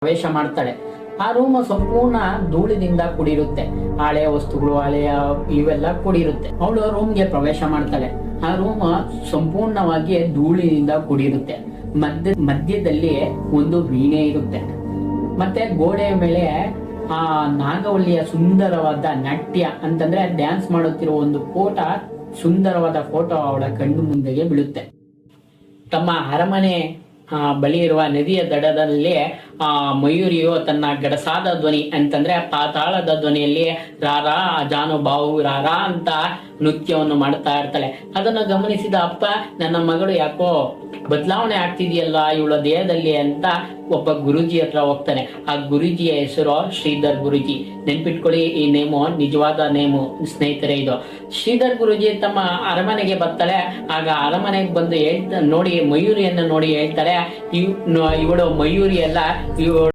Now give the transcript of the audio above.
ಪ್ರವೇಶ ಮಾಡ್ತಾಳೆ. ಆ ರೂಮ್ ಸಂಪೂರ್ಣ ಧೂಳಿನಿಂದ ಕೂಡಿರುತ್ತೆ, ಹಳೆಯ ವಸ್ತುಗಳು, ಹಳೆಯ ಇವೆಲ್ಲ ಕೂಡಿರುತ್ತೆ. ಅವಳು ರೂಮ್ಗೆ ಪ್ರವೇಶ ಮಾಡ್ತಾಳೆ. ಆ ರೂಮ್ ಸಂಪೂರ್ಣವಾಗಿ ಧೂಳಿನಿಂದ ಕೂಡಿರುತ್ತೆ. ಮಧ್ಯದಲ್ಲಿ ಒಂದು ವೀಣೆ ಇರುತ್ತೆ. ಮತ್ತೆ ಗೋಡೆಯ ಮೇಲೆ ಆ ನಾಗವಲ್ಲಿಯ ಸುಂದರವಾದ ನಾಟ್ಯ ಅಂತಂದ್ರೆ ಡ್ಯಾನ್ಸ್ ಮಾಡುತ್ತಿರುವ ಒಂದು ಸುಂದರವಾದ ಫೋಟೋ ಅವಳ ಕಣ್ಣು ಮುಂದೆಗೆ ಬೀಳುತ್ತೆ. ತಮ್ಮ ಅರಮನೆ ಬಳಿ ಇರುವ ನದಿಯ ದಡದಲ್ಲಿ ಮಯೂರಿಯು ತನ್ನ ಗಡಸಾದ ಧ್ವನಿ ಅಂತಂದ್ರೆ ಪಾತಾಳದ ಧ್ವನಿಯಲ್ಲಿ ರಾರಾ ಜಾನುಬಾವು ರಾರಾ ಅಂತ ನೃತ್ಯವನ್ನು ಮಾಡ್ತಾ ಇರ್ತಾಳೆ. ಅದನ್ನು ಗಮನಿಸಿದ ಅಪ್ಪ, ನನ್ನ ಮಗಳು ಯಾಕೋ ಬದಲಾವಣೆ ಆಗ್ತಿದೆಯಲ್ಲ ಇವಳ ದೇಹದಲ್ಲಿ ಅಂತ ಒಬ್ಬ ಗುರುಜಿ ಹತ್ರ ಹೋಗ್ತಾನೆ. ಆ ಗುರುಜಿಯ ಹೆಸರು ಶ್ರೀಧರ್ ಗುರುಜಿ. ನೆನ್ಪಿಟ್ಕೊಳ್ಳಿ, ಈ ನೇಮು ನಿಜವಾದ ನೇಮು ಸ್ನೇಹಿತರೆ. ಇದು ಶ್ರೀಧರ್ ಗುರುಜಿ ತಮ್ಮ ಅರಮನೆಗೆ ಬರ್ತಾಳೆ. ಆಗ ಅರಮನೆಗೆ ಬಂದು ನೋಡಿ ಮಯೂರಿಯನ್ನು ನೋಡಿ ಹೇಳ್ತಾರೆ, ಇವಳು ಮಯೂರಿ ಅಲ್ಲ, ಇವಳು